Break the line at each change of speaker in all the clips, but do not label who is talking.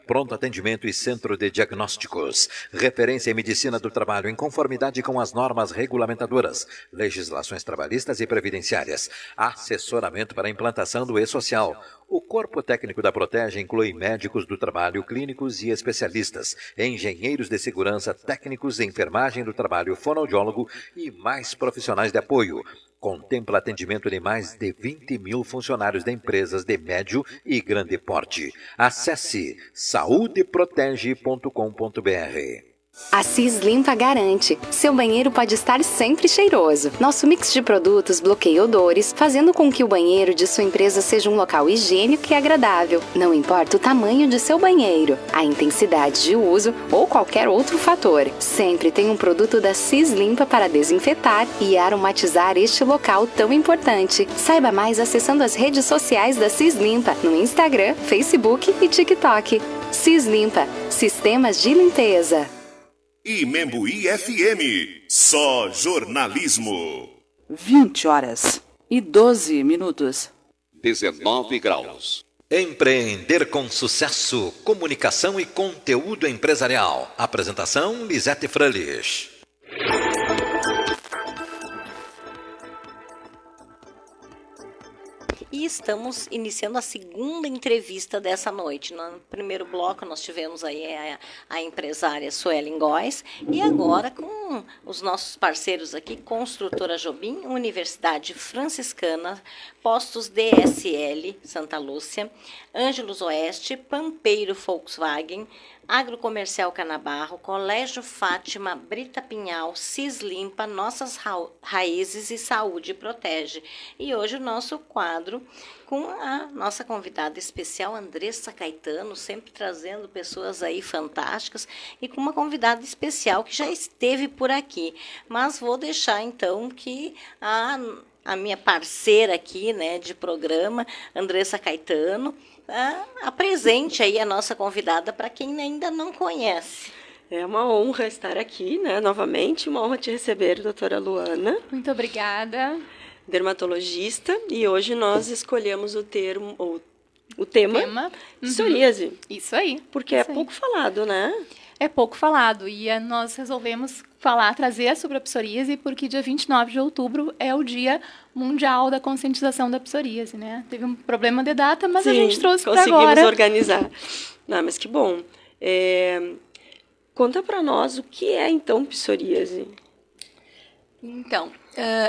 Pronto atendimento e centro de diagnósticos. Referência em medicina do trabalho em conformidade com as normas regulamentadoras, legislações trabalhistas e previdenciárias. Assessoramento para implantação do e-social. O corpo técnico da Protege inclui médicos do trabalho, clínicos e especialistas, engenheiros de segurança, técnicos de enfermagem do trabalho, fonoaudiólogo e mais profissionais de apoio. Contempla atendimento de mais de 20 mil funcionários de empresas de médio e grande porte. Acesse saudeprotege.com.br.
A Cis Limpa garante, seu banheiro pode estar sempre cheiroso. Nosso mix de produtos bloqueia odores, fazendo com que o banheiro de sua empresa seja um local higiênico e agradável. Não importa o tamanho de seu banheiro, a intensidade de uso ou qualquer outro fator. Sempre tem um produto da Cis Limpa para desinfetar e aromatizar este local tão importante. Saiba mais acessando as redes sociais da Cis Limpa no Instagram, Facebook e TikTok. Cis Limpa, sistemas de limpeza.
Imembuí FM, só jornalismo.
20h12.
19 graus.
Empreender com sucesso, comunicação e conteúdo empresarial. Apresentação, Lisete Frölich.
E estamos iniciando a segunda entrevista dessa noite. No primeiro bloco nós tivemos aí a empresária Suelen Góes e agora com os nossos parceiros aqui, Construtora Jobim, Universidade Franciscana, Postos DSL Santa Lúcia, Ângelos Oeste, Pampeiro Volkswagen, Agrocomercial Canabarro, Colégio Fátima, Brita Pinhal, Cis Limpa, Nossas Raízes e Saúde Protege. E hoje o nosso quadro com a nossa convidada especial, Andressa Caetano, sempre trazendo pessoas aí fantásticas e com uma convidada especial que já esteve por aqui. Mas vou deixar então que a minha parceira aqui, né, de programa, Andressa Caetano, apresente aí a nossa convidada para quem ainda não conhece.
É uma honra estar aqui, né, novamente, uma honra te receber, doutora Luana.
Muito obrigada.
Dermatologista, e hoje nós escolhemos o tema psoríase.
Isso aí.
Porque
isso
é pouco falado, né?
É pouco falado, e nós resolvemos trazer sobre a psoríase, porque dia 29 de outubro é o Dia Mundial da Conscientização da Psoríase, né? Teve um problema de data, mas
Sim,
a gente trouxe para agora.
Conseguimos organizar. Não, mas que bom. Conta para nós o que é, então, psoríase.
Então,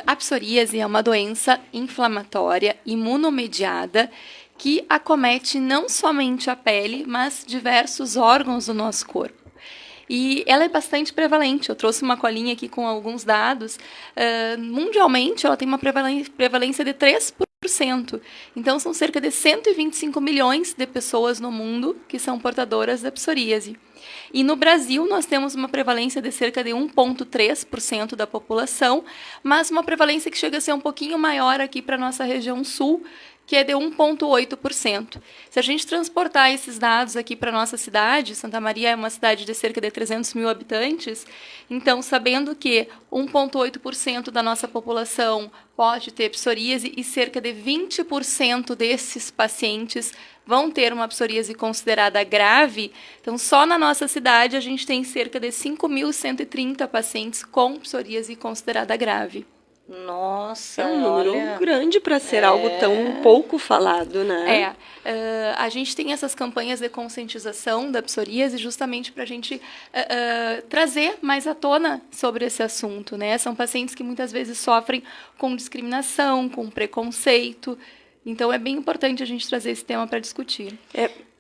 a psoríase é uma doença inflamatória imunomediada que acomete não somente a pele, mas diversos órgãos do nosso corpo. E ela é bastante prevalente. Eu trouxe uma colinha aqui com alguns dados. Mundialmente, ela tem uma prevalência de 3%. Então, são cerca de 125 milhões de pessoas no mundo que são portadoras da psoríase. E no Brasil, nós temos uma prevalência de cerca de 1,3% da população, mas uma prevalência que chega a ser um pouquinho maior aqui para a nossa região sul, que é de 1,8%. Se a gente transportar esses dados aqui para a nossa cidade, Santa Maria é uma cidade de cerca de 300 mil habitantes, então, sabendo que 1,8% da nossa população pode ter psoríase e cerca de 20% desses pacientes vão ter uma psoríase considerada grave, então, só na nossa cidade a gente tem cerca de 5.130 pacientes com psoríase considerada grave.
Nossa,
é um número grande para ser algo tão pouco falado, né?
A gente tem essas campanhas de conscientização da psoríase justamente para a gente trazer mais à tona sobre esse assunto, né? São pacientes que muitas vezes sofrem com discriminação, com preconceito, então é bem importante a gente trazer esse tema para discutir.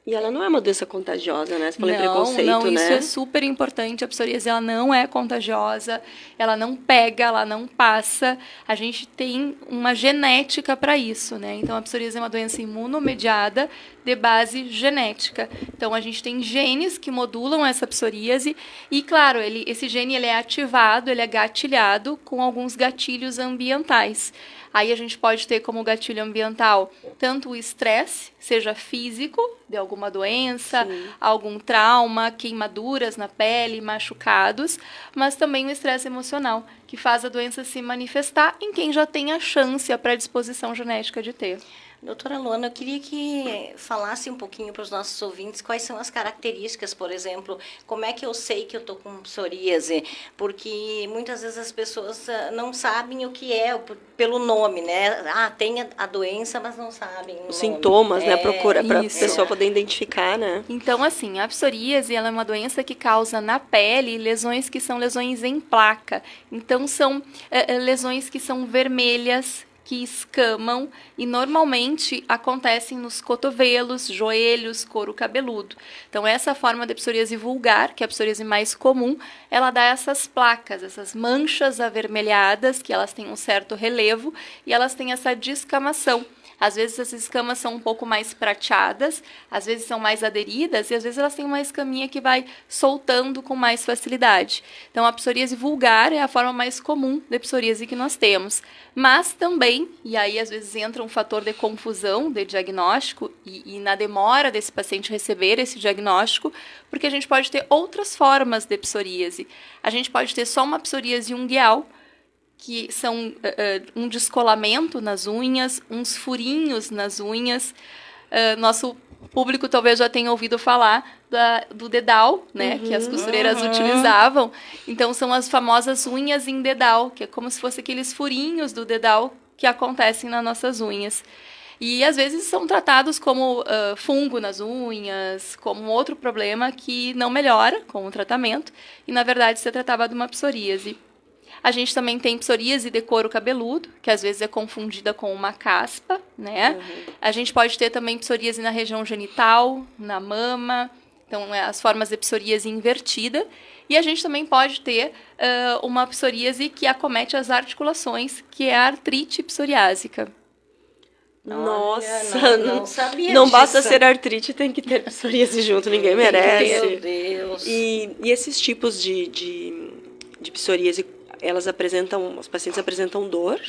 E ela não é uma doença contagiosa, né? Você falou em preconceito,
não,
né?
Isso é super importante. A psoríase ela não é contagiosa, ela não pega, ela não passa. A gente tem uma genética para isso, né? Então, a psoríase é uma doença imunomediada de base genética. Então, a gente tem genes que modulam essa psoríase e, claro, esse gene ele é ativado, ele é gatilhado com alguns gatilhos ambientais. Aí a gente pode ter como gatilho ambiental tanto o estresse, seja físico, de alguma doença, algum trauma, queimaduras na pele, machucados, mas também o estresse emocional, que faz a doença se manifestar em quem já tem a chance, a predisposição genética de ter.
Doutora Luana, eu queria que falasse um pouquinho para os nossos ouvintes quais são as características, por exemplo, como é que eu sei que eu estou com psoríase, porque muitas vezes as pessoas não sabem o que é pelo nome, né? Tem a doença, mas não sabem o nome.
Sintomas, né? Procura para a
isso.
pessoa poder identificar, né?
Então, assim, a psoríase ela é uma doença que causa na pele lesões que são lesões em placa. Então, são lesões que são vermelhas, que escamam e normalmente acontecem nos cotovelos, joelhos, couro cabeludo. Então, essa forma de psoríase vulgar, que é a psoríase mais comum, ela dá essas placas, essas manchas avermelhadas, que elas têm um certo relevo e elas têm essa descamação. Às vezes essas escamas são um pouco mais prateadas, às vezes são mais aderidas e às vezes elas têm uma escaminha que vai soltando com mais facilidade. Então a psoríase vulgar é a forma mais comum de psoríase que nós temos. Mas também, e aí às vezes entra um fator de confusão de diagnóstico e na demora desse paciente receber esse diagnóstico, porque a gente pode ter outras formas de psoríase. A gente pode ter só uma psoríase ungueal, que são um descolamento nas unhas, uns furinhos nas unhas. Nosso público talvez já tenha ouvido falar do dedal, né, que as costureiras utilizavam. Então, são as famosas unhas em dedal, que é como se fosse aqueles furinhos do dedal que acontecem nas nossas unhas. E, às vezes, são tratados como fungo nas unhas, como um outro problema que não melhora com o tratamento. E, na verdade, se tratava de uma psoríase. A gente também tem psoríase de couro cabeludo, que às vezes é confundida com uma caspa, né? A gente pode ter também psoríase na região genital, na mama, então as formas de psoríase invertida. E a gente também pode ter uma psoríase que acomete as articulações, que é a artrite psoriásica.
Nossa,
não sabia
não
disso.
basta ser artrite, tem que ter psoríase junto, ninguém merece.
Meu Deus.
E esses tipos de psoríase, os pacientes apresentam dor?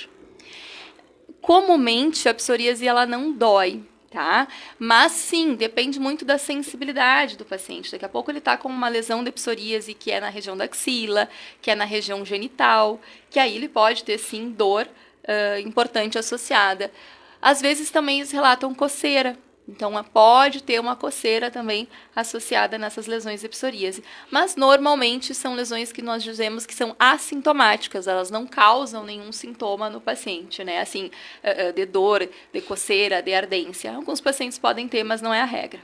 Comumente, a psoríase ela não dói, tá? Mas sim, depende muito da sensibilidade do paciente. Daqui a pouco ele está com uma lesão de psoríase que é na região da axila, que é na região genital, que aí ele pode ter sim dor importante associada. Às vezes também eles relatam coceira. Então, pode ter uma coceira também associada nessas lesões de psoríase. Mas, normalmente, são lesões que nós dizemos que são assintomáticas. Elas não causam nenhum sintoma no paciente, né? Assim, de dor, de coceira, de ardência. Alguns pacientes podem ter, mas não é a regra.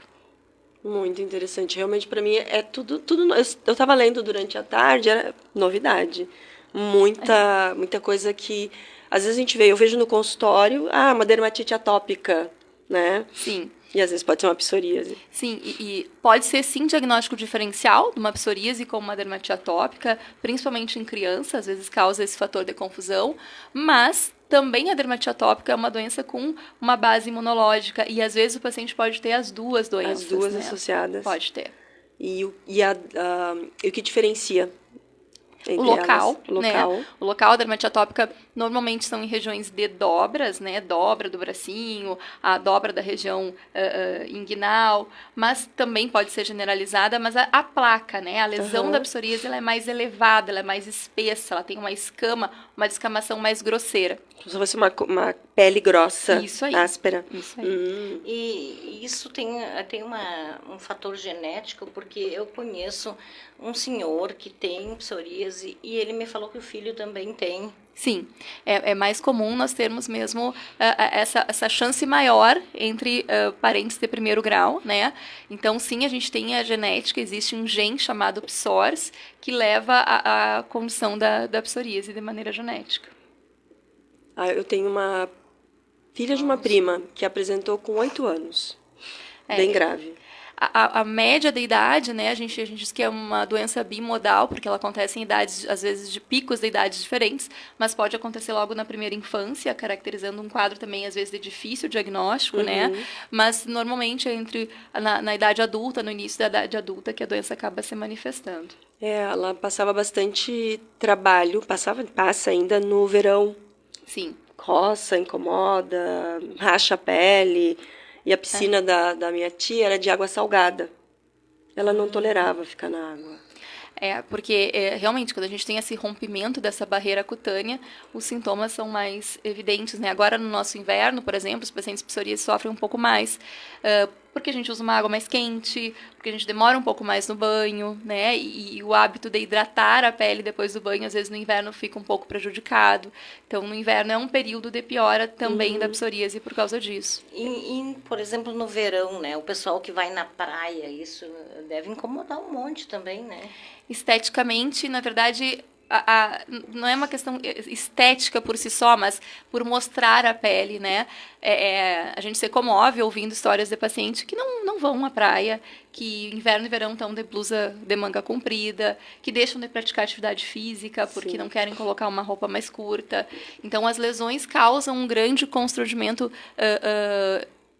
Muito interessante. Realmente, para mim, é tudo. Eu estava lendo durante a tarde, era novidade. Muita coisa que, às vezes, eu vejo no consultório, uma dermatite atópica, né?
Sim.
E às vezes pode ser uma psoríase.
Sim, e pode ser sim diagnóstico diferencial de uma psoríase com uma dermatite atópica, principalmente em criança, às vezes causa esse fator de confusão, mas também a dermatite atópica é uma doença com uma base imunológica e às vezes o paciente pode ter as duas doenças.
As duas
né?
associadas.
Pode ter.
E o que diferencia?
O local,
local.
né? O local da dermatite atópica normalmente são em regiões de dobras, né? Dobra do bracinho, a dobra da região inguinal, mas também pode ser generalizada, mas a placa, né? A lesão da psoríase ela é mais elevada, ela é mais espessa, ela tem uma escama, uma descamação mais grosseira.
Como se fosse uma pele grossa,
Isso aí.
áspera.
Isso aí.
E isso tem um fator genético, porque eu conheço um senhor que tem psoríase e ele me falou que o filho também tem.
Sim, é mais comum nós termos mesmo essa chance maior entre parentes de primeiro grau, né? Então, sim, a gente tem a genética, existe um gene chamado PSORS que leva à condição da psoríase de maneira genética.
Eu tenho uma filha de uma prima que apresentou com 8 anos, bem grave.
A média da idade, né, a gente diz que é uma doença bimodal, porque ela acontece em idades, às vezes, de picos de idades diferentes, mas pode acontecer logo na primeira infância, caracterizando um quadro também, às vezes, de difícil diagnóstico, né? Mas, normalmente, na idade adulta, no início da idade adulta, que a doença acaba se manifestando.
Ela passava bastante trabalho, passa ainda no verão.
Sim.
Coça, incomoda, racha a pele. E a piscina da minha tia era de água salgada. Ela não tolerava ficar na água.
Porque realmente, quando a gente tem esse rompimento dessa barreira cutânea, os sintomas são mais evidentes, né? Agora, no nosso inverno, por exemplo, os pacientes de psoríase sofrem um pouco mais, porque a gente usa uma água mais quente, porque a gente demora um pouco mais no banho, né? E o hábito de hidratar a pele depois do banho, às vezes no inverno fica um pouco prejudicado. Então, no inverno é um período de piora também da psoríase por causa disso.
Por exemplo, no verão, né? O pessoal que vai na praia, isso deve incomodar um monte também, né?
Esteticamente, na verdade, não é uma questão estética por si só, mas por mostrar a pele, né? A gente se comove ouvindo histórias de pacientes que não vão à praia, que inverno e verão estão de blusa de manga comprida, que deixam de praticar atividade física porque não querem colocar uma roupa mais curta. Então, as lesões causam um grande constrangimento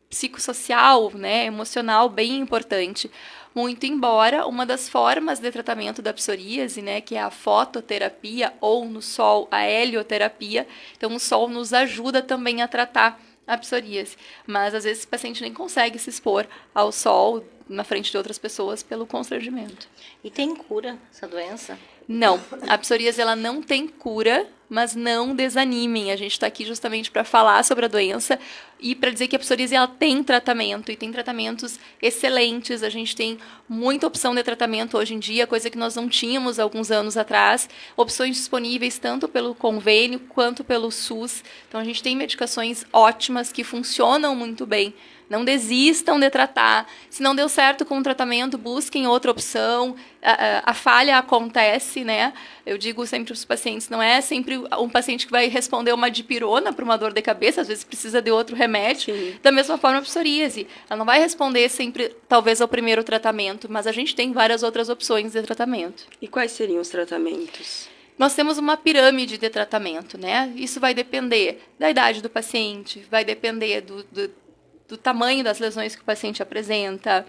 psicossocial, né, emocional bem importante. Muito embora uma das formas de tratamento da psoríase, né, que é a fototerapia ou no sol a helioterapia, então o sol nos ajuda também a tratar a psoríase, mas às vezes o paciente nem consegue se expor ao sol na frente de outras pessoas pelo constrangimento.
E tem cura essa doença?
Não, a psoríase ela não tem cura, mas não desanimem. A gente está aqui justamente para falar sobre a doença e para dizer que a psoríase ela tem tratamento e tem tratamentos excelentes. A gente tem muita opção de tratamento hoje em dia, coisa que nós não tínhamos alguns anos atrás. Opções disponíveis tanto pelo convênio quanto pelo SUS. Então a gente tem medicações ótimas que funcionam muito bem. Não desistam de tratar. Se não deu certo com o tratamento, busquem outra opção. A falha acontece, né? Eu digo sempre para os pacientes, não é sempre um paciente que vai responder uma dipirona para uma dor de cabeça, às vezes precisa de outro remédio. Sim. Da mesma forma a psoríase. Ela não vai responder sempre, talvez, ao primeiro tratamento, mas a gente tem várias outras opções de tratamento.
E quais seriam os tratamentos?
Nós temos uma pirâmide de tratamento, né? Isso vai depender da idade do paciente, vai depender do tamanho das lesões que o paciente apresenta,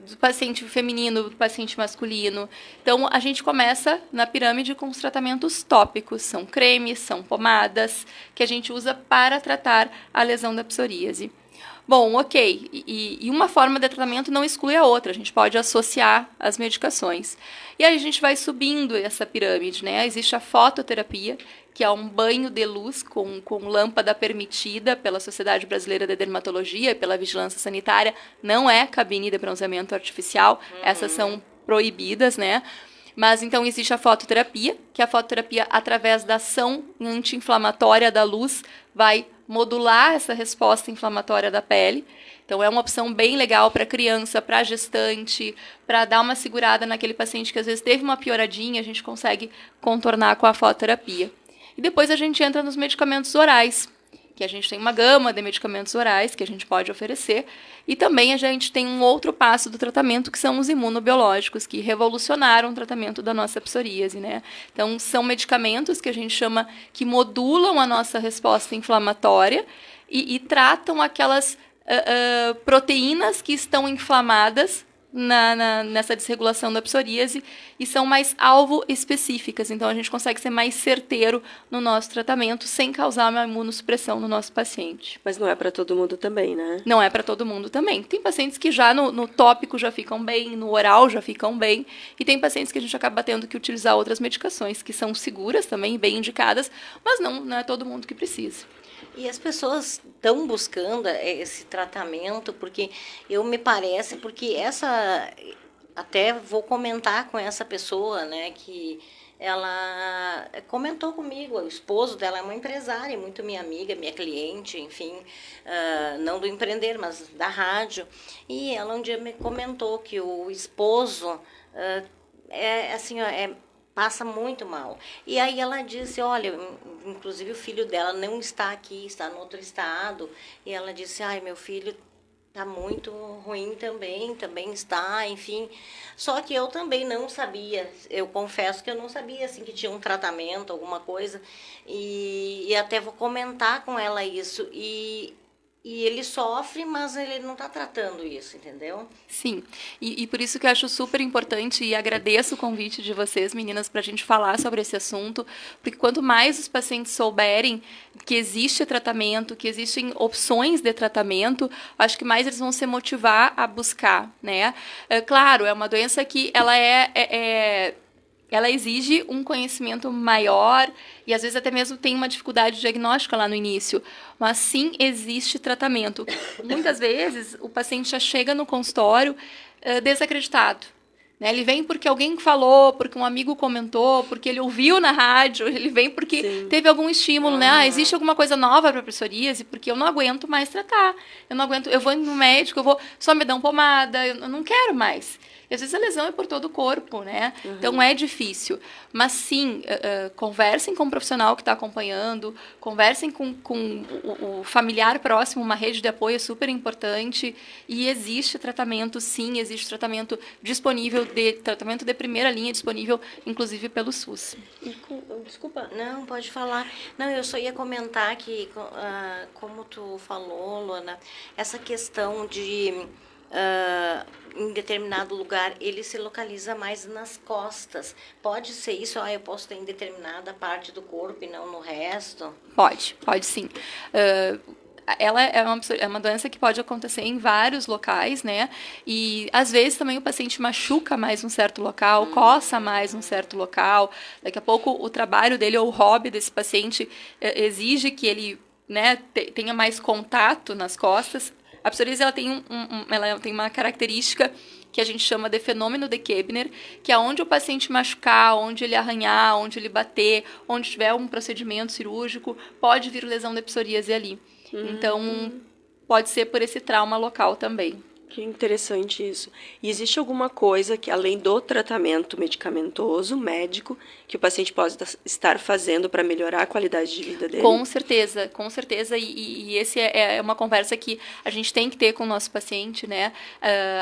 do paciente feminino, do paciente masculino. Então, a gente começa na pirâmide com os tratamentos tópicos. São cremes, são pomadas, que a gente usa para tratar a lesão da psoríase. Bom, ok. E uma forma de tratamento não exclui a outra. A gente pode associar as medicações. E aí a gente vai subindo essa pirâmide, né? Existe a fototerapia, que é um banho de luz com lâmpada permitida pela Sociedade Brasileira de Dermatologia e pela Vigilância Sanitária. Não é cabine de bronzeamento artificial. Essas são proibidas, né? Mas, então, existe a fototerapia, que a fototerapia, através da ação anti-inflamatória da luz, vai modular essa resposta inflamatória da pele. Então, é uma opção bem legal para criança, para gestante, para dar uma segurada naquele paciente que, às vezes, teve uma pioradinha, a gente consegue contornar com a fototerapia. E depois a gente entra nos medicamentos orais, que a gente tem uma gama de medicamentos orais que a gente pode oferecer. E também a gente tem um outro passo do tratamento, que são os imunobiológicos, que revolucionaram o tratamento da nossa psoríase, né? Então, são medicamentos que a gente chama que modulam a nossa resposta inflamatória e tratam aquelas proteínas que estão inflamadas nessa desregulação da psoríase e são mais alvo específicas. Então, a gente consegue ser mais certeiro no nosso tratamento sem causar uma imunossupressão no nosso paciente.
Mas não é para todo mundo também, né?
Não é para todo mundo também. Tem pacientes que já no tópico já ficam bem, no oral já ficam bem, e tem pacientes que a gente acaba tendo que utilizar outras medicações que são seguras também, bem indicadas, mas não é todo mundo que precisa.
E as pessoas estão buscando esse tratamento, porque me parece, porque até vou comentar com essa pessoa, né, que ela comentou comigo, o esposo dela é uma empresária, muito minha amiga, minha cliente, enfim, não do empreender, mas da rádio, e ela um dia me comentou que o esposo passa muito mal. E aí ela disse, olha, inclusive o filho dela não está aqui, está no outro estado. E ela disse, ai, meu filho está muito ruim também está, enfim. Só que eu também não sabia, eu confesso que eu não sabia, assim, que tinha um tratamento, alguma coisa. E até vou comentar com ela isso. E E ele sofre, mas ele não está tratando isso, entendeu?
Sim, e por isso que eu acho super importante e agradeço o convite de vocês, meninas, para a gente falar sobre esse assunto, porque quanto mais os pacientes souberem que existe tratamento, que existem opções de tratamento, acho que mais eles vão se motivar a buscar, né? Claro, é uma doença que ela exige um conhecimento maior e às vezes até mesmo tem uma dificuldade diagnóstica lá no início, mas sim existe tratamento. Muitas vezes o paciente já chega no consultório desacreditado. Né? Ele vem porque alguém falou, porque um amigo comentou, porque ele ouviu na rádio, ele vem porque teve algum estímulo, né? Ah, existe alguma coisa nova para a psoríase, porque eu não aguento mais tratar. Eu não aguento, eu vou no médico, eu vou só me dar uma pomada, eu não quero mais. E às vezes a lesão é por todo o corpo, né? Então é difícil. Mas sim, conversem com o profissional que está acompanhando, conversem com o familiar próximo, uma rede de apoio é super importante. E existe tratamento, sim, existe tratamento disponível, tratamento de primeira linha disponível, inclusive pelo SUS.
Desculpa. Não, pode falar. Não, eu só ia comentar que, como tu falou, Luana, essa questão de... em determinado lugar, ele se localiza mais nas costas. Pode ser isso? Eu posso ter em determinada parte do corpo e não no resto?
Pode sim. Ela é uma doença que pode acontecer em vários locais, né? E, às vezes, também o paciente machuca mais um certo local, coça mais um certo local. Daqui a pouco, o trabalho dele ou o hobby desse paciente exige que ele, né, tenha mais contato nas costas. A psoríase ela tem uma característica que a gente chama de fenômeno de Kebner, que é onde o paciente machucar, onde ele arranhar, onde ele bater, onde tiver um procedimento cirúrgico, pode vir lesão de psoríase ali. Então, pode ser por esse trauma local também.
Que interessante isso. E existe alguma coisa que, além do tratamento medicamentoso, médico, que o paciente pode estar fazendo para melhorar a qualidade de vida dele?
Com certeza. E esse é uma conversa que a gente tem que ter com o nosso paciente, né?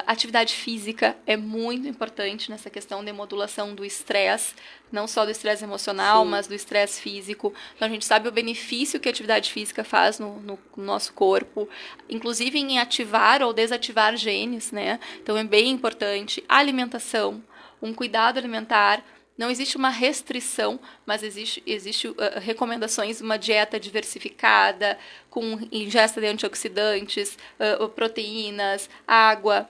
Atividade física é muito importante nessa questão de modulação do estresse, não só do estresse emocional, mas do estresse físico. Então, a gente sabe o benefício que a atividade física faz no nosso corpo, inclusive em ativar ou desativar genes, né? Então, é bem importante. A alimentação, um cuidado alimentar. Não existe uma restrição, mas existe recomendações, uma dieta diversificada, com ingesta de antioxidantes, proteínas, água.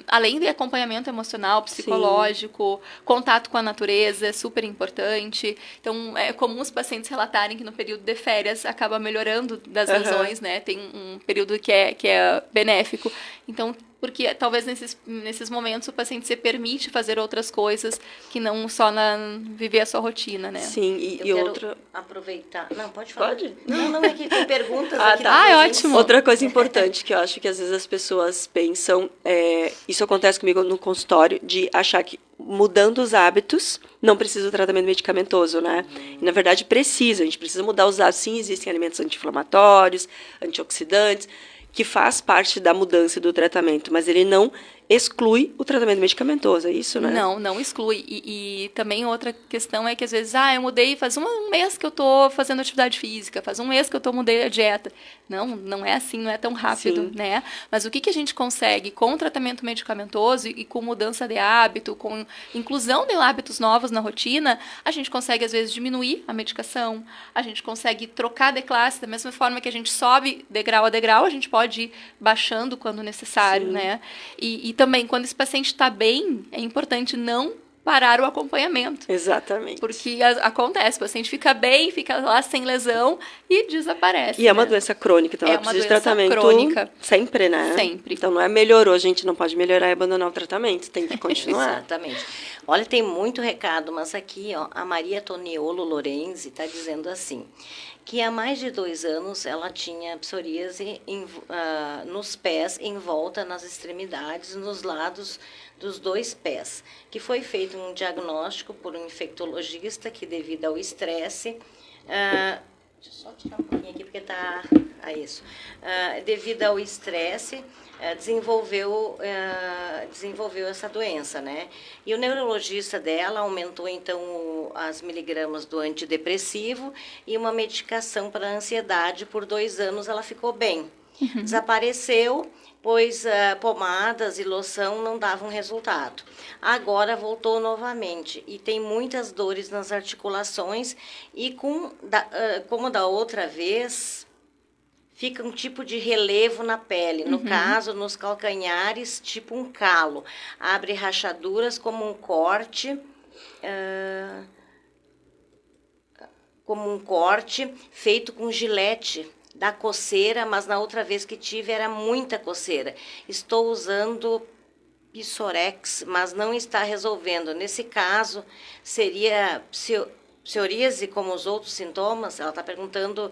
Além de acompanhamento emocional, psicológico, contato com a natureza é super importante. Então, é comum os pacientes relatarem que no período de férias acaba melhorando das lesões, né? Tem um período que é benéfico. Então, porque talvez nesses momentos o paciente se permite fazer outras coisas que não só viver a sua rotina, né?
Sim,
Eu quero aproveitar... Não, pode falar.
Pode?
Não, é que tem perguntas aqui.
Tá.
É ótimo.
Outra coisa importante que eu acho que às vezes as pessoas pensam, isso acontece comigo no consultório, de achar que mudando os hábitos não precisa do tratamento medicamentoso, né? E, na verdade, precisa. A gente precisa mudar os hábitos. Sim, existem alimentos anti-inflamatórios, antioxidantes, que faz parte da mudança do tratamento, mas ele não exclui o tratamento medicamentoso, é isso, né?
Não exclui. E também outra questão é que, às vezes, eu mudei, faz um mês que eu estou fazendo atividade física, faz um mês que eu mudei a dieta. Não é assim, não é tão rápido, né? Mas o que a gente consegue com o tratamento medicamentoso e com mudança de hábito, com inclusão de hábitos novos na rotina, a gente consegue, às vezes, diminuir a medicação, a gente consegue trocar de classe, da mesma forma que a gente sobe degrau a degrau, a gente pode ir baixando quando necessário, né? E também, quando esse paciente está bem, é importante não parar o acompanhamento.
Exatamente.
Porque acontece, o paciente fica bem, fica lá sem lesão e desaparece.
E é uma doença crônica, então ela precisa de tratamento crônica. Sempre, né?
Sempre.
Então não melhorou, a gente não pode melhorar e abandonar o tratamento, tem que continuar.
Exatamente. Olha, tem muito recado, mas aqui, a Maria Toniolo Lorenzi está dizendo assim, que há mais de 2 anos ela tinha psoríase nos pés, em volta, nas extremidades, nos lados dos 2 pés, que foi feito um diagnóstico por um infectologista que, devido ao estresse, deixa eu só tirar um pouquinho aqui porque está... isso. Devido ao estresse, desenvolveu essa doença, né? E o neurologista dela aumentou, então, as miligramas do antidepressivo e uma medicação para ansiedade. Por 2 anos ela ficou bem. Desapareceu, pois pomadas e loção não davam resultado. Agora voltou novamente e tem muitas dores nas articulações e como da outra vez, fica um tipo de relevo na pele. No caso, nos calcanhares, tipo um calo. Abre rachaduras como um corte... como um corte feito com gilete. Dá coceira, mas na outra vez que tive era muita coceira. Estou usando Psorex, mas não está resolvendo. Nesse caso, seria psoríase como os outros sintomas? Ela está perguntando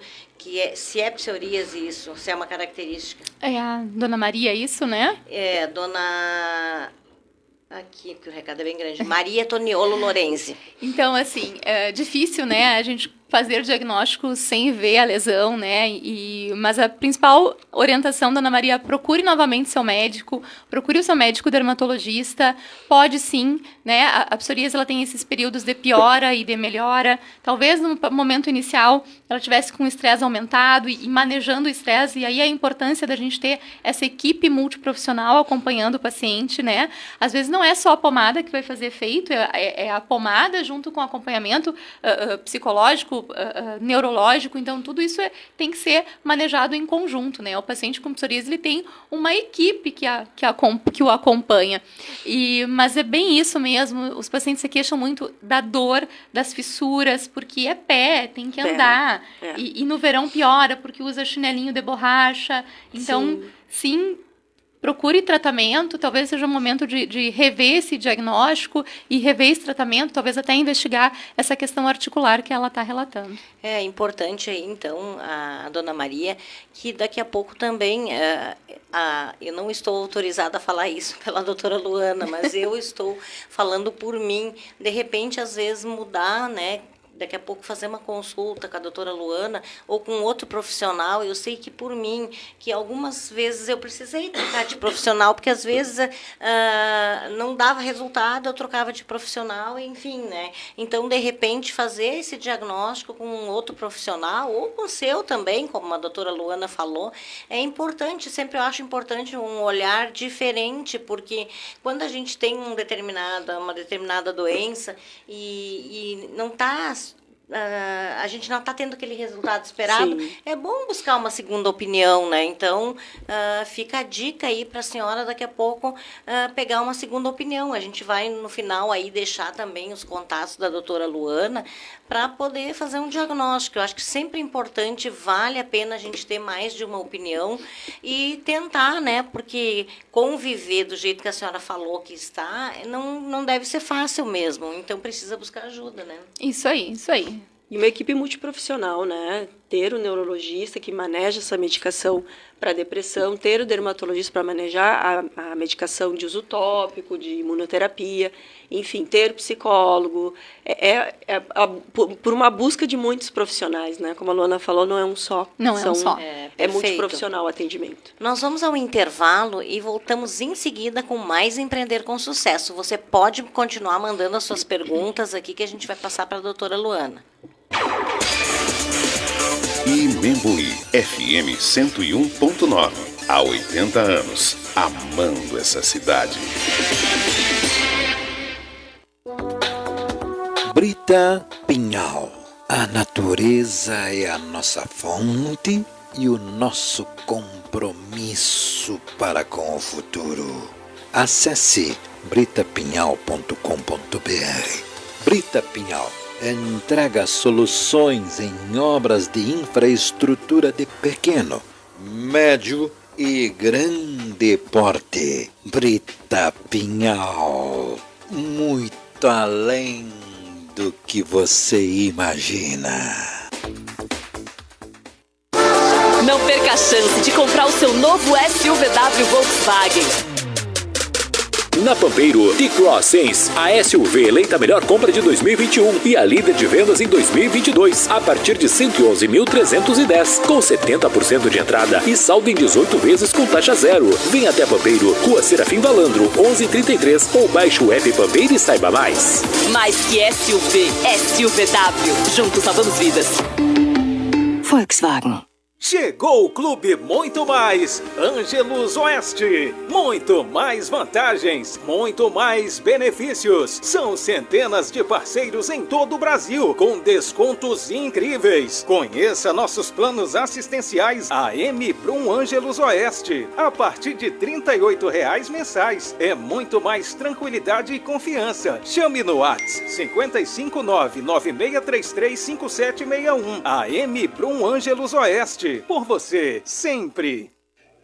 se é psoríase isso, se é uma característica.
É a Dona Maria, isso, né?
É, Dona... Aqui, porque o recado é bem grande. Maria Toniolo Lorenzi.
Então, assim, é difícil, né, a gente fazer diagnóstico sem ver a lesão, né, mas a principal orientação, Dona Maria, procure novamente seu médico, procure o seu médico dermatologista, pode sim, né, a psoríase, ela tem esses períodos de piora e de melhora, talvez no momento inicial ela tivesse com o estresse aumentado e manejando o estresse, e aí a importância da gente ter essa equipe multiprofissional acompanhando o paciente, né, às vezes não é só a pomada que vai fazer efeito, é a pomada junto com o acompanhamento psicológico, neurológico, então tudo isso tem que ser manejado em conjunto, né? O paciente com psoríase, ele tem uma equipe que o acompanha, mas é bem isso mesmo, os pacientes se queixam muito da dor, das fissuras, porque é pé, tem que andar, e no verão piora, porque usa chinelinho de borracha, então, sim procure tratamento, talvez seja o momento de rever esse diagnóstico e rever esse tratamento, talvez até investigar essa questão articular que ela está relatando.
É importante aí, então, a Dona Maria, que daqui a pouco também, eu não estou autorizada a falar isso pela doutora Luana, mas eu estou falando por mim, de repente, às vezes, mudar, né? Daqui a pouco fazer uma consulta com a doutora Luana ou com outro profissional. Eu sei que por mim, que algumas vezes eu precisei trocar de profissional, porque às vezes não dava resultado, eu trocava de profissional, enfim, né? Então, de repente, fazer esse diagnóstico com um outro profissional ou com o seu também, como a doutora Luana falou, é importante. Sempre eu acho importante um olhar diferente, porque quando a gente tem uma determinada doença e não está... a gente não está tendo aquele resultado esperado, é bom buscar uma segunda opinião, né? Então, fica a dica aí para a senhora daqui a pouco pegar uma segunda opinião. A gente vai, no final, aí deixar também os contatos da doutora Luana para poder fazer um diagnóstico. Eu acho que sempre é importante, vale a pena a gente ter mais de uma opinião e tentar, né? Porque conviver do jeito que a senhora falou que está, não deve ser fácil mesmo. Então, precisa buscar ajuda, né?
Isso aí, isso aí.
E uma equipe multiprofissional, né? Ter o neurologista que maneja essa medicação para depressão, ter o dermatologista para manejar a medicação de uso tópico, de imunoterapia, enfim, ter o psicólogo, por uma busca de muitos profissionais, né? Como a Luana falou, não é um só.
Não é um só.
É multiprofissional o atendimento.
Nós vamos ao intervalo e voltamos em seguida com mais Empreender com Sucesso. Você pode continuar mandando as suas perguntas aqui que a gente vai passar para a doutora Luana.
Imembuí FM 101.9. Há 80 anos, amando essa cidade.
Brita Pinhal. A natureza é a nossa fonte e o nosso compromisso para com o futuro. Acesse britapinhal.com.br. Brita Pinhal entrega soluções em obras de infraestrutura de pequeno, médio e grande porte. Brita Pinhal, muito além do que você imagina.
Não perca a chance de comprar o seu novo SUVW Volkswagen.
Na Pampeiro, T-Cross Sense, a SUV eleita a melhor compra de 2021 e a líder de vendas em 2022, a partir de 111.310, com 70% de entrada e saldo em 18 vezes com taxa zero. Vem até Pampeiro, Rua Serafim Valandro, 1133, ou baixe o app Pampeiro e saiba mais.
Mais que SUV, SUVW. Juntos salvamos vidas.
Volkswagen.
Chegou o Clube Muito Mais Ângelos Oeste. Muito mais vantagens, muito mais benefícios. São centenas de parceiros em todo o Brasil, com descontos incríveis. Conheça nossos planos assistenciais AM Brum Ângelos Oeste. A partir de R$ 38,00 mensais. É muito mais tranquilidade e confiança. Chame no WhatsApp 559-9633-5761. AM Brum Ângelos Oeste. Por você, sempre.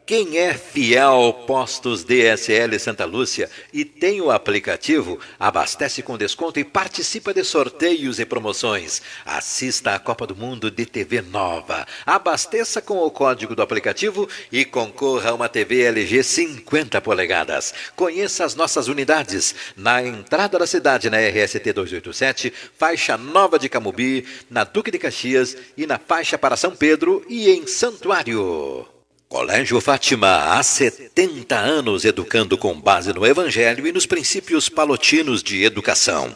Quem é fiel Postos DSL Santa Lúcia e tem o aplicativo, abastece com desconto e participa de sorteios e promoções. Assista à Copa do Mundo de TV nova. Abasteça com o código do aplicativo e concorra a uma TV LG 50 polegadas. Conheça as nossas unidades na entrada da cidade, na RST 287, faixa Nova de Camobi, na Duque de Caxias e na faixa para São Pedro e em Santuário. Colégio Fátima, há 70 anos educando com base no Evangelho e nos princípios palotinos de educação,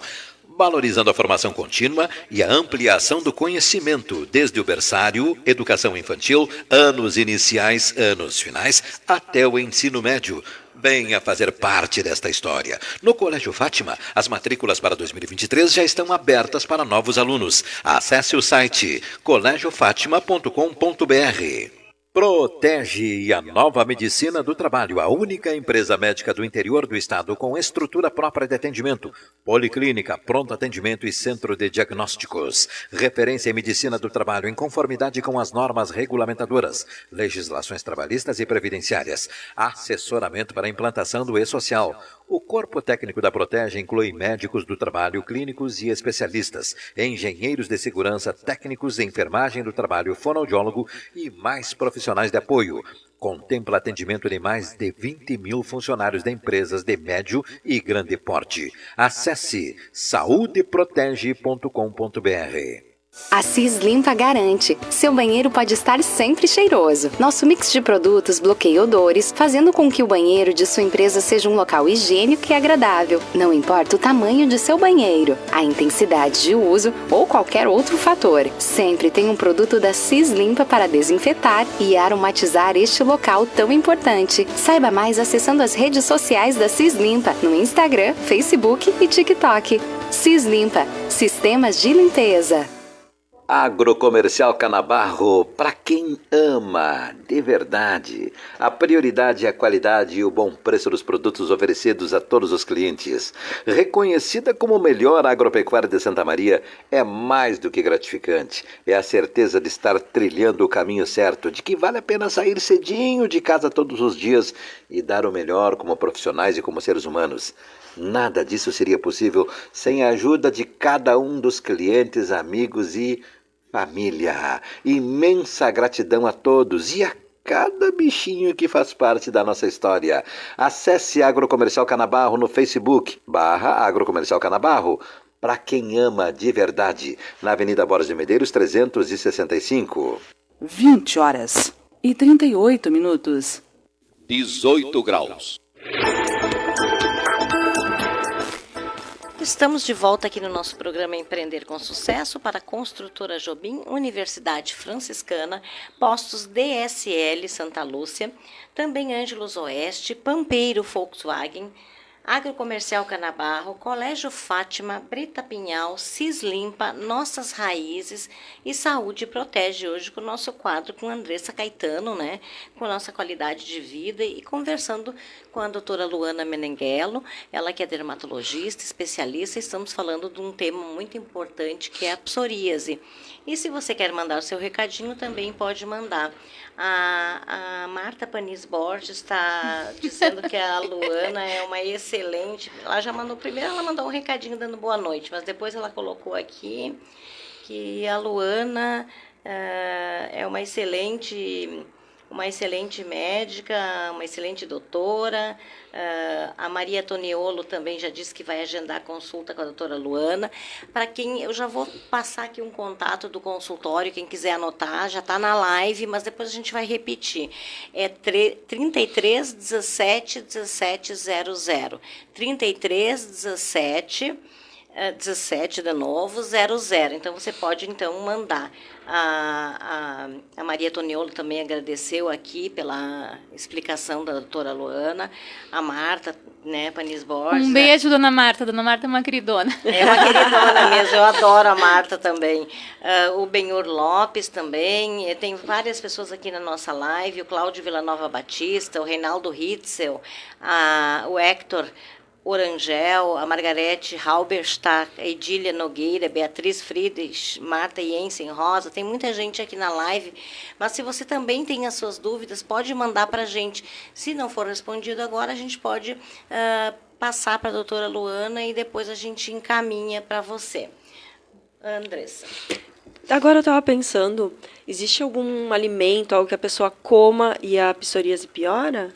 valorizando a formação contínua e a ampliação do conhecimento, desde o berçário, educação infantil, anos iniciais, anos finais, até o ensino médio. Venha fazer parte desta história. No Colégio Fátima, as matrículas para 2023 já estão abertas para novos alunos. Acesse o site colégiofatima.com.br. Protege e a Nova Medicina do Trabalho, a única empresa médica do interior do estado com estrutura própria de atendimento, policlínica, pronto atendimento e centro de diagnósticos. Referência em medicina do trabalho em conformidade com as normas regulamentadoras, legislações trabalhistas e previdenciárias. Assessoramento para a implantação do e-social. O corpo técnico da Protege inclui médicos do trabalho, clínicos e especialistas, engenheiros de segurança, técnicos de enfermagem do trabalho, fonoaudiólogo e mais profissionais de apoio. Contempla atendimento de mais de 20 mil funcionários de empresas de médio e grande porte. Acesse saudeprotege.com.br.
A Cis Limpa garante, seu banheiro pode estar sempre cheiroso. Nosso mix de produtos bloqueia odores, fazendo com que o banheiro de sua empresa seja um local higiênico e agradável. Não importa o tamanho de seu banheiro, a intensidade de uso ou qualquer outro fator. Sempre tem um produto da Cis Limpa para desinfetar e aromatizar este local tão importante. Saiba mais acessando as redes sociais da Cis Limpa no Instagram, Facebook e TikTok. Cis Limpa, sistemas de limpeza.
Agrocomercial Canabarro, para quem ama de verdade. A prioridade é a qualidade e o bom preço dos produtos oferecidos a todos os clientes. Reconhecida como o melhor agropecuário de Santa Maria, é mais do que gratificante. É a certeza de estar trilhando o caminho certo, de que vale a pena sair cedinho de casa todos os dias e dar o melhor como profissionais e como seres humanos. Nada disso seria possível sem a ajuda de cada um dos clientes, amigos e família. Imensa gratidão a todos e a cada bichinho que faz parte da nossa história. Acesse Agrocomercial Canabarro no Facebook, /Agrocomercial Canabarro, para quem ama de verdade, na Avenida Borges de Medeiros 365.
20 horas e 38 minutos.
18 graus.
Estamos de volta aqui no nosso programa Empreender com Sucesso para a Construtora Jobim, Universidade Franciscana, Postos DSL Santa Lúcia, também Ângelos Oeste, Pampeiro Volkswagen, Agrocomercial Canabarro, Colégio Fátima, Brita Pinhal, Cis Limpa, Nossas Raízes e Saúde Protege, hoje com o nosso quadro com Andressa Caetano, né? Com a nossa qualidade de vida e conversando com a doutora Luana Meneghello, ela que é dermatologista, especialista, estamos falando de um tema muito importante que é a psoríase. E se você quer mandar o seu recadinho, também pode mandar. A Marta Panis Borges está dizendo que a Luana é uma excelente. Ela já mandou primeiro, ela mandou um recadinho dando boa noite, mas depois ela colocou aqui que a Luana é uma excelente médica, uma excelente doutora. A Maria Toniolo também já disse que vai agendar consulta com a doutora Luana. Para quem, eu já vou passar aqui um contato do consultório, quem quiser anotar, já está na live, mas depois a gente vai repetir. É 33 17 17 00. 33 17 17 de novo, 00. Então, você pode, então, mandar. A Maria Toniolo também agradeceu aqui pela explicação da doutora Luana. A Marta, né, Panis Borges.
Um beijo, dona Marta. Dona Marta é uma queridona.
É uma queridona mesmo, eu adoro a Marta também. O Benhur Lopes também. Tem várias pessoas aqui na nossa live. O Cláudio Villanova Batista, o Reinaldo Hitzel, o Hector Orangel, a Margarete Halberstadt, a Edília Nogueira, Beatriz Friedrich, Marta Jensen Rosa, tem muita gente aqui na live, mas se você também tem as suas dúvidas, pode mandar para a gente. Se não for respondido agora, a gente pode passar para a doutora Luana e depois a gente encaminha para você. Andressa.
Agora eu estava pensando, existe algum alimento, algo que a pessoa coma e a psoríase piora?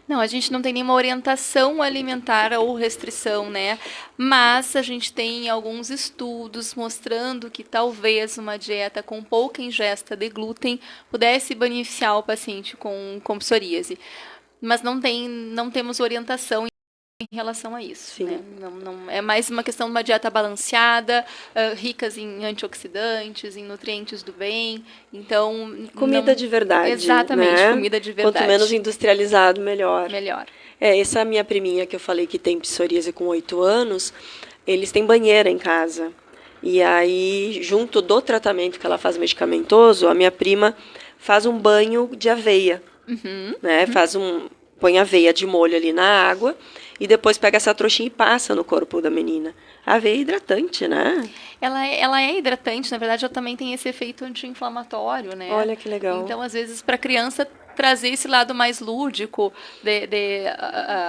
Não, a gente não tem nenhuma orientação alimentar ou restrição, né? Mas a gente tem alguns estudos mostrando que talvez uma dieta com pouca ingesta de glúten pudesse beneficiar o paciente com psoríase. Mas não temos orientação em relação a isso.
Sim.
Né? Não, é mais uma questão de uma dieta balanceada, ricas em antioxidantes, em nutrientes do bem. Então,
comida de verdade.
Exatamente,
né?
Comida de verdade.
Quanto menos industrializado, melhor.
Melhor.
Essa minha priminha que eu falei que tem psoríase com 8 anos, eles têm banheira em casa. E aí, junto do tratamento que ela faz medicamentoso, a minha prima faz um banho de aveia. Né? Põe aveia de molho ali na água e depois pega essa trouxinha e passa no corpo da menina. A aveia é hidratante, né?
Ela é hidratante, na verdade, ela também tem esse efeito anti-inflamatório, né?
Olha que legal.
Então, às vezes, para a criança trazer esse lado mais lúdico, de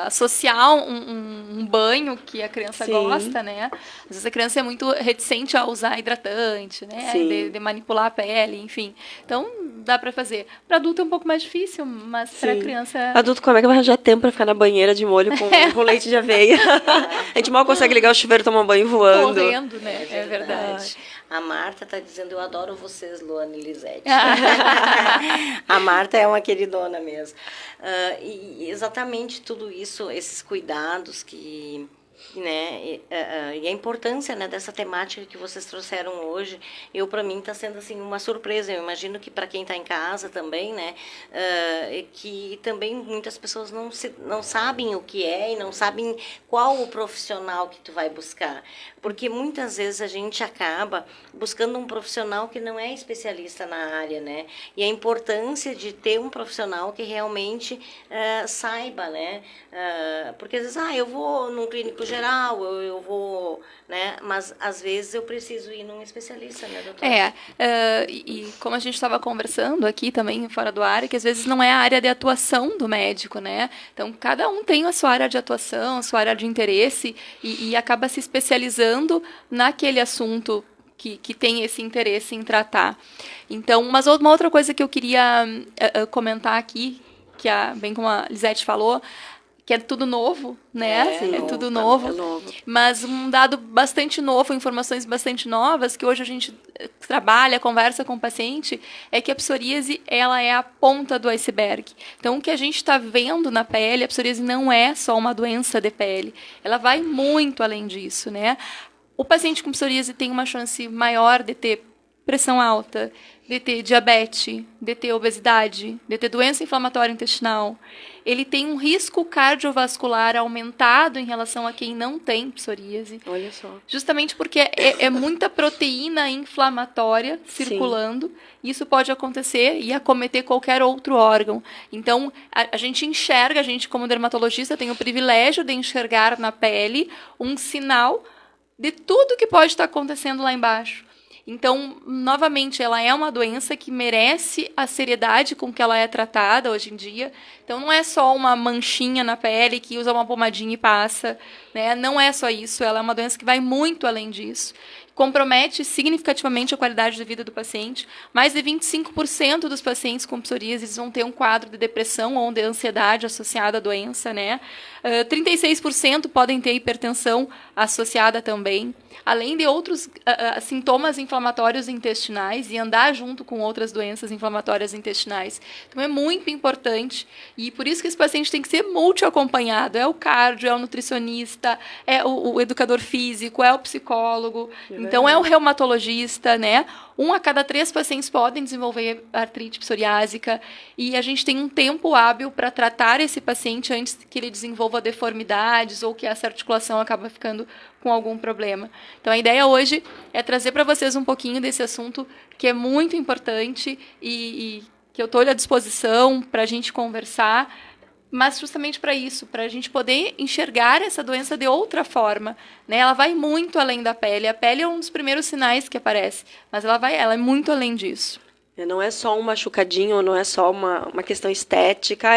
associar um banho que a criança
Sim.
gosta, né? Às vezes a criança é muito reticente a usar hidratante, né?
Sim.
De manipular a pele, enfim. Então, dá para fazer. Para adulto é um pouco mais difícil, mas para criança...
Adulto, como é que vai arranjar tempo para ficar na banheira de molho com leite de aveia? A gente mal consegue ligar o chuveiro e tomar um banho voando.
Correndo, né? É verdade.
A Marta está dizendo, eu adoro vocês, Luana e Lisete. A Marta é uma queridona mesmo. E exatamente tudo isso, esses cuidados que... Né, e a importância, né, dessa temática que vocês trouxeram hoje, para mim está sendo assim uma surpresa. Eu imagino que para quem está em casa também, né, que também muitas pessoas não sabem o que é e não sabem qual o profissional que tu vai buscar, porque muitas vezes a gente acaba buscando um profissional que não é especialista na área, né, e a importância de ter um profissional que realmente saiba, né, porque às vezes eu vou num clínico geral, eu vou, né? Mas às vezes eu preciso ir num especialista, né, doutora?
E como a gente estava conversando aqui também fora do ar, que às vezes não é a área de atuação do médico, né? Então cada um tem a sua área de atuação, a sua área de interesse e acaba se especializando naquele assunto que tem esse interesse em tratar. Então, mas uma outra coisa que eu queria comentar aqui, que bem como a Lisete falou, que é tudo novo, né? É tudo novo.
É novo.
Mas um dado bastante novo, informações bastante novas, que hoje a gente trabalha, conversa com o paciente, é que a psoríase, ela é a ponta do iceberg. Então, o que a gente está vendo na pele, a psoríase não é só uma doença de pele. Ela vai muito além disso, né? O paciente com psoríase tem uma chance maior de ter pressão alta, de ter diabetes, de ter obesidade, de ter doença inflamatória intestinal. Ele tem um risco cardiovascular aumentado em relação a quem não tem psoríase.
Olha só.
Justamente porque é muita proteína inflamatória circulando. Sim. Isso pode acontecer e acometer qualquer outro órgão. Então, a gente enxerga, a gente como dermatologista tem o privilégio de enxergar na pele um sinal de tudo que pode estar acontecendo lá embaixo. Então, novamente, ela é uma doença que merece a seriedade com que ela é tratada hoje em dia. Então, não é só uma manchinha na pele que usa uma pomadinha e passa, né? Não é só isso, ela é uma doença que vai muito além disso. compromete significativamente a qualidade de vida do paciente. Mais de 25% dos pacientes com psoríase vão ter um quadro de depressão ou de ansiedade associada à doença, né? 36% podem ter hipertensão associada também, além de outros sintomas inflamatórios intestinais e andar junto com outras doenças inflamatórias intestinais. Então é muito importante e por isso que esse paciente tem que ser multi-acompanhado. É o cardio, é o nutricionista, é o educador físico, é o psicólogo, então é o reumatologista, né? 1 a cada 3 pacientes podem desenvolver artrite psoriásica e a gente tem um tempo hábil para tratar esse paciente antes que ele desenvolva deformidades ou que essa articulação acaba ficando com algum problema. Então, a ideia hoje é trazer para vocês um pouquinho desse assunto que é muito importante e que eu estou à disposição para a gente conversar, mas justamente para isso, para a gente poder enxergar essa doença de outra forma, né? Ela vai muito além da pele. A pele é um dos primeiros sinais que aparece, mas ela é muito além disso.
Não é só um machucadinho, não é só uma questão estética.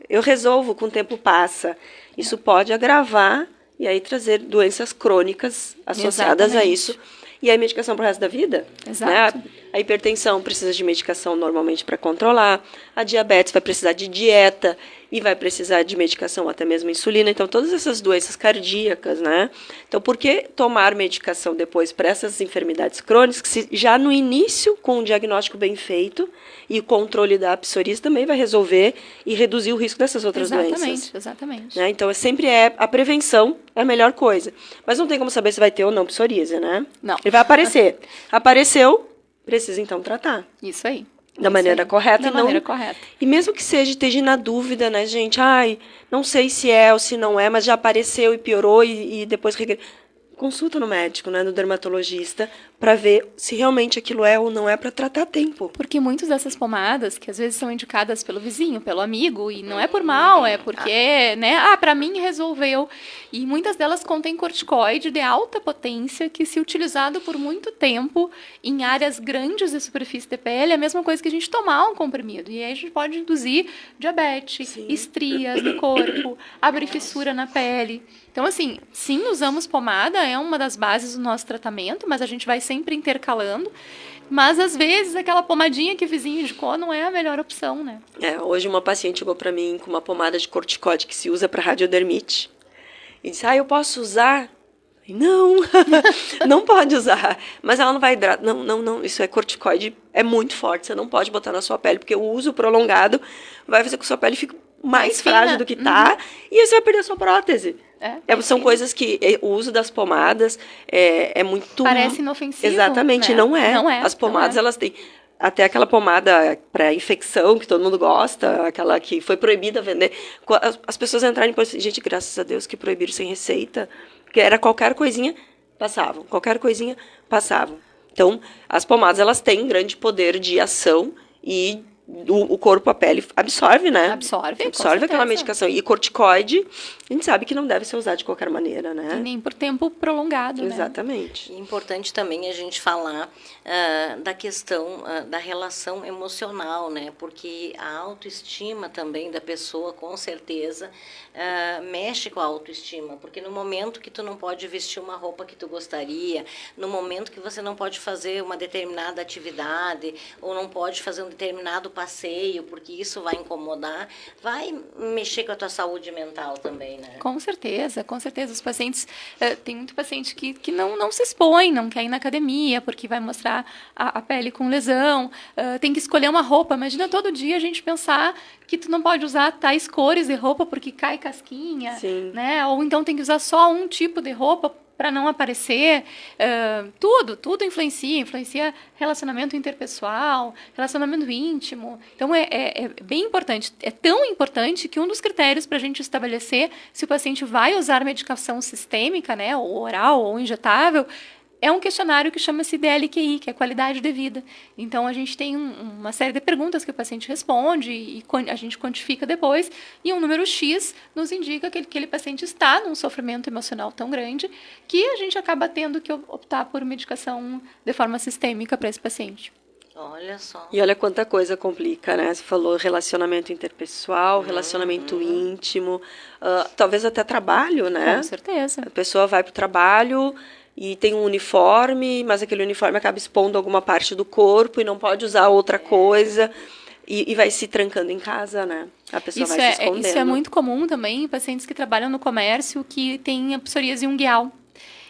Eu resolvo, com o tempo passa. Isso pode agravar e aí trazer doenças crônicas associadas
Exatamente.
a isso. E aí medicação para o resto da vida.
Exato.
Né? A hipertensão precisa de medicação normalmente para controlar. A diabetes vai precisar de dieta e vai precisar de medicação, até mesmo insulina. Então, todas essas doenças cardíacas, né? Então, por que tomar medicação depois para essas enfermidades crônicas, se já no início, com um diagnóstico bem feito e o controle da psoríase também vai resolver e reduzir o risco dessas outras doenças.
Exatamente.
Né? Então, sempre a prevenção é a melhor coisa. Mas não tem como saber se vai ter ou não psoríase, né?
Não.
Ele vai aparecer. Apareceu, precisa então tratar.
Isso aí.
Da maneira correta.
Da maneira correta.
E mesmo que esteja na dúvida, né, gente? Ai, não sei se é ou se não é, mas já apareceu e piorou e depois... Consulta no médico, né, no dermatologista, para ver se realmente aquilo é ou não é, para tratar a tempo.
Porque muitas dessas pomadas, que às vezes são indicadas pelo vizinho, pelo amigo, e não é por mal, é porque, né, para mim resolveu. E muitas delas contêm corticoide de alta potência, que se utilizado por muito tempo em áreas grandes de superfície de pele, é a mesma coisa que a gente tomar um comprimido. E aí a gente pode induzir diabetes,
Sim.
estrias no corpo, abrir fissura na pele. Então, assim, sim, usamos pomada, é uma das bases do nosso tratamento, mas a gente vai sempre intercalando. Mas, às vezes, aquela pomadinha que o vizinho indicou não é a melhor opção, né?
Hoje uma paciente chegou para mim com uma pomada de corticóide que se usa para radiodermite. E disse, eu posso usar? Não, não pode usar. Mas ela não vai hidratar. Não, isso é corticóide, é muito forte, você não pode botar na sua pele, porque o uso prolongado vai fazer com que a sua pele fique mais frágil do que está, e aí você vai perder a sua prótese. São coisas que o uso das pomadas é muito...
Parece inofensivo.
Exatamente,
né?
não é.
Não é.
As pomadas, elas têm... Até aquela pomada para infecção, que todo mundo gosta, aquela que foi proibida vender. As pessoas entrarem e pensam, gente, graças a Deus que proibiram sem receita, porque era qualquer coisinha, passavam. Qualquer coisinha, passavam. Então, as pomadas, elas têm grande poder de ação e o corpo, a pele, absorve, né?
Absorve
aquela medicação. E corticoide, a gente sabe que não deve ser usado de qualquer maneira, né?
E nem por tempo prolongado, né?
Exatamente.
É importante também a gente falar da questão da relação emocional, né? Porque a autoestima também da pessoa, com certeza, mexe com a autoestima. Porque no momento que tu não pode vestir uma roupa que tu gostaria, no momento que você não pode fazer uma determinada atividade, ou não pode fazer um determinado passeio, porque isso vai incomodar, vai mexer com a tua saúde mental também, né?
Com certeza, com certeza. Os pacientes, tem muito paciente que não se expõe, não quer ir na academia, porque vai mostrar a pele com lesão, tem que escolher uma roupa. Imagina todo dia a gente pensar que tu não pode usar tais cores de roupa porque cai casquinha,
Sim.
né? Ou então tem que usar só um tipo de roupa para não aparecer. Tudo influencia relacionamento interpessoal, relacionamento íntimo. Então, é bem importante. É tão importante que um dos critérios para a gente estabelecer se o paciente vai usar medicação sistêmica, né, ou oral ou injetável, é um questionário que chama-se DLQI, que é qualidade de vida. Então, a gente tem uma série de perguntas que o paciente responde e a gente quantifica depois, e um número X nos indica que aquele paciente está num sofrimento emocional tão grande que a gente acaba tendo que optar por medicação de forma sistêmica para esse paciente.
Olha só.
E olha quanta coisa complica, né? Você falou relacionamento interpessoal, relacionamento íntimo, talvez até trabalho, né?
Com certeza.
A pessoa vai para o trabalho e tem um uniforme, mas aquele uniforme acaba expondo alguma parte do corpo e não pode usar outra coisa. E vai se trancando em casa, né? A pessoa vai se escondendo.
Isso é muito comum também em pacientes que trabalham no comércio que têm a psoríase ungueal.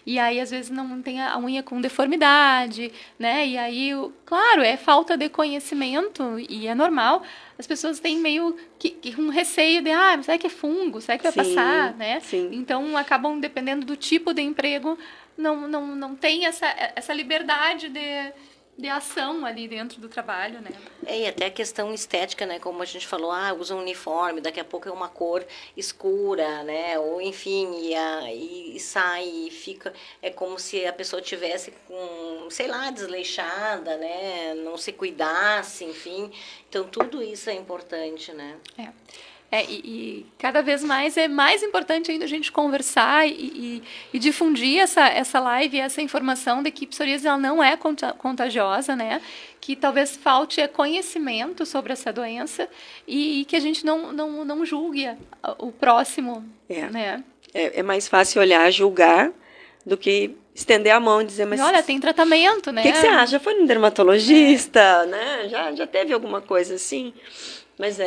E aí, às vezes, não tem a unha com deformidade, né? E aí, claro, é falta de conhecimento e é normal. As pessoas têm meio que um receio de, será que é fungo? Será que vai passar, né?
Sim.
Então, acabam, dependendo do tipo de emprego, não tem essa liberdade de ação ali dentro do trabalho, né?
E até a questão estética, né? Como a gente falou, usa um uniforme, daqui a pouco é uma cor escura, né? Ou enfim, e sai e fica... É como se a pessoa tivesse com, sei lá, desleixada, né? Não se cuidasse, enfim. Então, tudo isso é importante, né?
E cada vez mais é mais importante ainda a gente conversar e difundir essa live, essa informação de que a psoríase ela não é contagiosa, né? Que talvez falte conhecimento sobre essa doença e que a gente não julgue o próximo, né?
É mais fácil olhar, julgar, do que estender a mão e dizer, mas...
Olha, tem tratamento, né?
O que você acha? Já foi no dermatologista, né? Já teve alguma coisa assim? Mas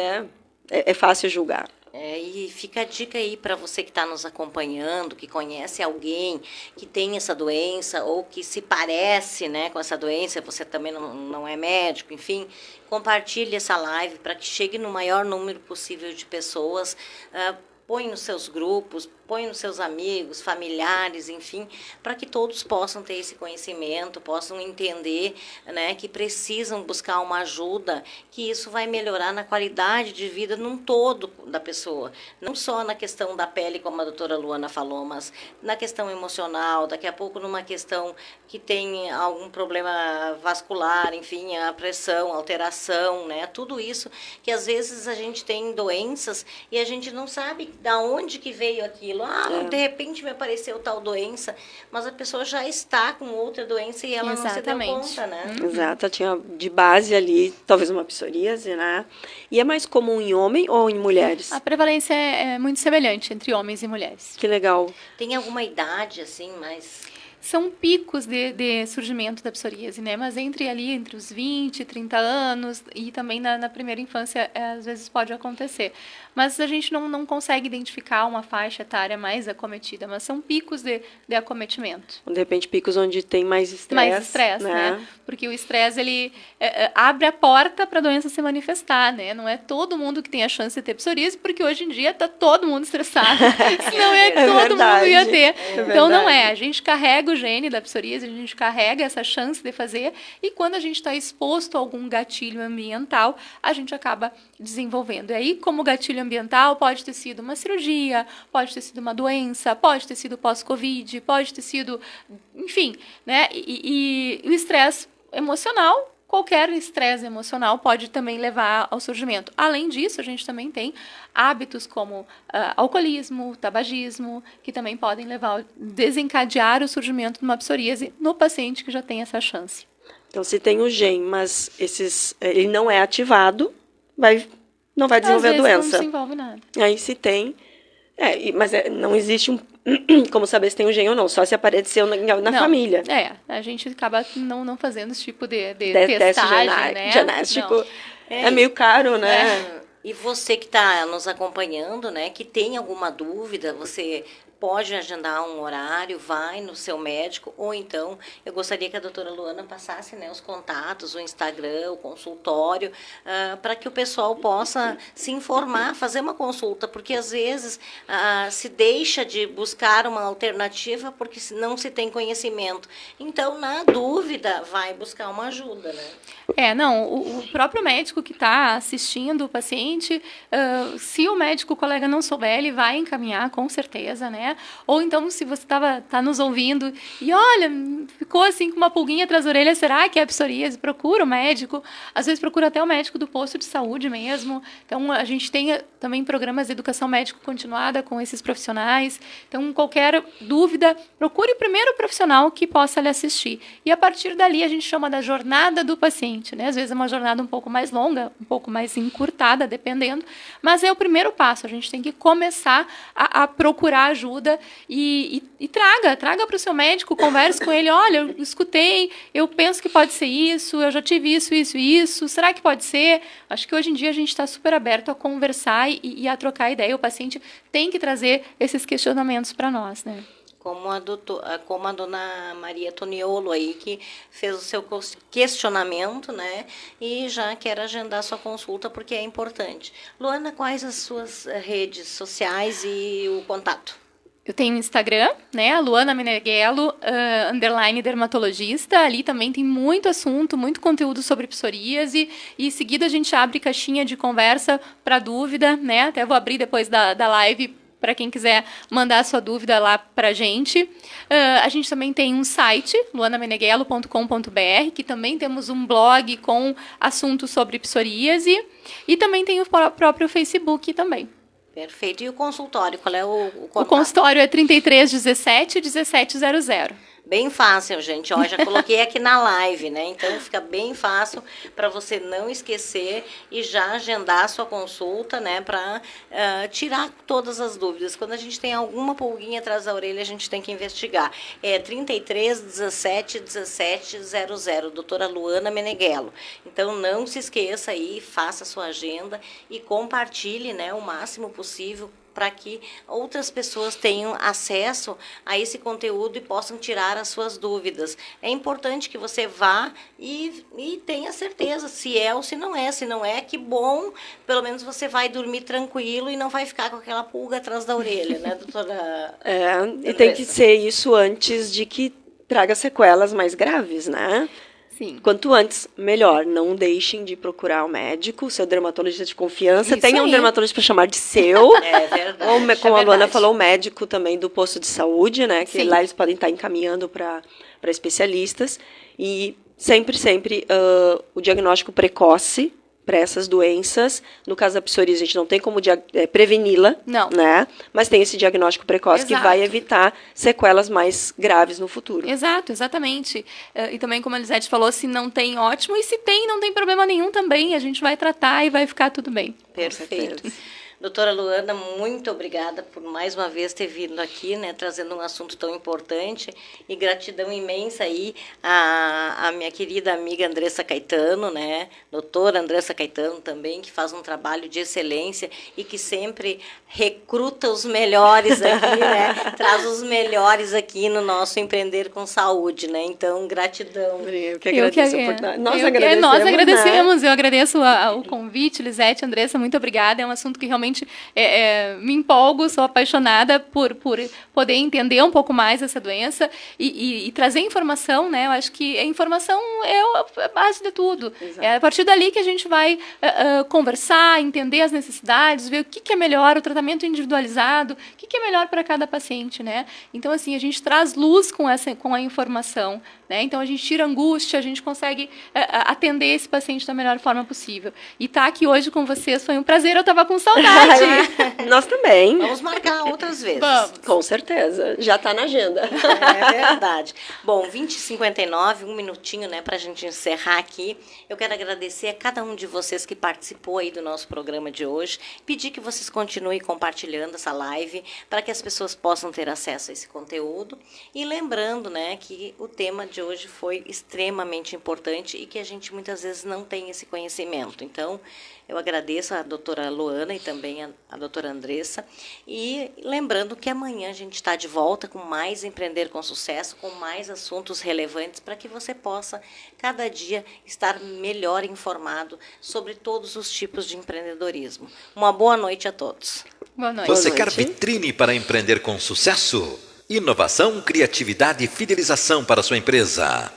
é fácil julgar.
E fica a dica aí para você que está nos acompanhando, que conhece alguém que tem essa doença ou que se parece, né, com essa doença, você também não é médico, enfim, compartilhe essa live para que chegue no maior número possível de pessoas. Põe nos seus grupos, põe nos seus amigos, familiares, enfim, para que todos possam ter esse conhecimento, possam entender, né, que precisam buscar uma ajuda, que isso vai melhorar na qualidade de vida num todo da pessoa. Não só na questão da pele, como a doutora Luana falou, mas na questão emocional, daqui a pouco numa questão que tem algum problema vascular, enfim, a pressão, alteração, né, tudo isso que às vezes a gente tem doenças e a gente não sabe da onde que veio aquilo. De repente me apareceu tal doença, mas a pessoa já está com outra doença e ela não se deu conta, né?
Exato, tinha de base ali, talvez uma psoríase, né? E é mais comum em homem ou em mulheres?
A prevalência é muito semelhante entre homens e mulheres.
Que legal.
Tem alguma idade, assim, mais...
São picos de surgimento da psoríase, né? Mas entre os 20 e 30 anos e também na primeira infância, às vezes pode acontecer. Mas a gente não consegue identificar uma faixa etária mais acometida, mas são picos de acometimento.
De repente, picos onde tem mais estresse.
Mais estresse, né? Porque o estresse, ele abre a porta para a doença se manifestar, né? Não é todo mundo que tem a chance de ter psoríase, porque hoje em dia está todo mundo estressado. Senão todo mundo ia ter. Então, não é. A gente carrega o gene da psoríase, a gente carrega essa chance de fazer, e quando a gente está exposto a algum gatilho ambiental, a gente acaba desenvolvendo. E aí, como gatilho ambiental, pode ter sido uma cirurgia, pode ter sido uma doença, pode ter sido pós-Covid, pode ter sido, enfim, né? E o estresse emocional, qualquer estresse emocional pode também levar ao surgimento. Além disso, a gente também tem hábitos como alcoolismo, tabagismo, que também podem desencadear o surgimento de uma psoríase no paciente que já tem essa chance.
Então, se tem o gene, mas ele não é ativado, não vai desenvolver a doença.
Não desenvolve nada.
Aí, se tem... mas não existe como saber se tem um gene ou não, só se apareceu na família.
A gente acaba não fazendo esse tipo de testagem, né?
Genético. É meio caro, né?
E você que está nos acompanhando, né, que tem alguma dúvida, você pode agendar um horário, vai no seu médico, ou então eu gostaria que a doutora Luana passasse, né, os contatos, o Instagram, o consultório, para que o pessoal possa se informar, fazer uma consulta, porque às vezes se deixa de buscar uma alternativa porque não se tem conhecimento. Então, na dúvida, vai buscar uma ajuda, né?
O próprio médico que está assistindo o paciente, se o médico colega não souber, ele vai encaminhar, com certeza, né? Ou então, se você tá nos ouvindo e, olha, ficou assim com uma pulguinha atrás da orelha, será que é psoríase? Procura o médico. Às vezes, procura até o médico do posto de saúde mesmo. Então, a gente tem também programas de educação médico continuada com esses profissionais. Então, qualquer dúvida, procure o primeiro profissional que possa lhe assistir. E, a partir dali, a gente chama da jornada do paciente, né? Às vezes, é uma jornada um pouco mais longa, um pouco mais encurtada, dependendo. Mas é o primeiro passo. A gente tem que começar a procurar ajuda ajuda e traga para o seu médico, converse com ele, olha, eu escutei, eu penso que pode ser isso, eu já tive isso, será que pode ser? Acho que hoje em dia a gente está super aberto a conversar e a trocar ideia, o paciente tem que trazer esses questionamentos para nós, né?
Como a dona Maria Toniolo aí, que fez o seu questionamento, né? E já quer agendar sua consulta, porque é importante. Luana, quais as suas redes sociais e o contato?
Eu tenho Instagram, né, a Luana Meneghello, _ dermatologista. Ali também tem muito assunto, muito conteúdo sobre psoríase. E em seguida a gente abre caixinha de conversa para dúvida, né? Até vou abrir depois da live para quem quiser mandar a sua dúvida lá para a gente. A gente também tem um site, luanameneghello.com.br, que também temos um blog com assuntos sobre psoríase. E também tem o próprio Facebook também.
Perfeito. E o consultório, qual é o contato?
O consultório é 3317 1700.
Bem fácil, gente. Ó, já coloquei aqui na live, né? Então fica bem fácil para você não esquecer e já agendar a sua consulta, né? Para tirar todas as dúvidas. Quando a gente tem alguma pulguinha atrás da orelha, a gente tem que investigar. É 33 17 17 00, doutora Luana Meneghello. Então não se esqueça aí, faça a sua agenda e compartilhe, né, o máximo possível para que outras pessoas tenham acesso a esse conteúdo e possam tirar as suas dúvidas. É importante que você vá e tenha certeza se é ou se não é. Se não é, que bom, pelo menos você vai dormir tranquilo e não vai ficar com aquela pulga atrás da orelha, né, doutora?
E tem que ser isso antes de que traga sequelas mais graves, né?
Sim.
Quanto antes, melhor. Não deixem de procurar o médico, seu dermatologista de confiança.
Isso
Tenha um
aí.
dermatologista para chamar de seu.
É verdade.
Ou, como a Luana falou, o médico também do posto de saúde, né? Que
Sim.
lá eles podem estar encaminhando para especialistas. E sempre, o diagnóstico precoce para essas doenças. No caso da psoríase, a gente não tem como preveni-la,
Não.
né? Mas tem esse diagnóstico precoce que
Exato.
vai evitar sequelas mais graves no futuro.
Exato, exatamente. E também, como a Elisete falou, se não tem, ótimo. E se tem, não tem problema nenhum também. A gente vai tratar e vai ficar tudo bem.
Perfeito. Doutora Luana, muito obrigada por mais uma vez ter vindo aqui, né, trazendo um assunto tão importante, e gratidão imensa aí à minha querida amiga Andressa Caetano, né, doutora Andressa Caetano também, que faz um trabalho de excelência e que sempre recruta os melhores aqui, né, traz os melhores aqui no nosso Empreender com Saúde, né, então gratidão.
Eu que agradeço a oportunidade.
Nós agradecemos, eu agradeço o convite, Lisete, Andressa, muito obrigada, é um assunto que realmente me empolgo, sou apaixonada por poder entender um pouco mais essa doença e trazer informação, né? Eu acho que a informação é a base de tudo.
Exato.
É a partir dali que a gente vai conversar, entender as necessidades, ver o que é melhor, o tratamento individualizado, o que é melhor para cada paciente, né? Então, assim, a gente traz luz com a informação, né? Então, a gente tira angústia, a gente consegue atender esse paciente da melhor forma possível. E estar aqui hoje com vocês foi um prazer, eu estava com saudade.
Nós também.
Vamos marcar outras vezes.
Vamos.
Com certeza. Já está na agenda.
É verdade. Bom, 20h59, um minutinho, né, para a gente encerrar aqui. Eu quero agradecer a cada um de vocês que participou aí do nosso programa de hoje. Pedir que vocês continuem compartilhando essa live para que as pessoas possam ter acesso a esse conteúdo. E lembrando, né, que o tema de hoje foi extremamente importante e que a gente muitas vezes não tem esse conhecimento. Então, eu agradeço a doutora Luana e também a doutora Andressa. E lembrando que amanhã a gente está de volta com mais Empreender com Sucesso, com mais assuntos relevantes para que você possa, cada dia, estar melhor informado sobre todos os tipos de empreendedorismo. Uma boa noite a todos.
Boa noite.
Você quer vitrine para empreender com sucesso? Inovação, criatividade e fidelização para sua empresa.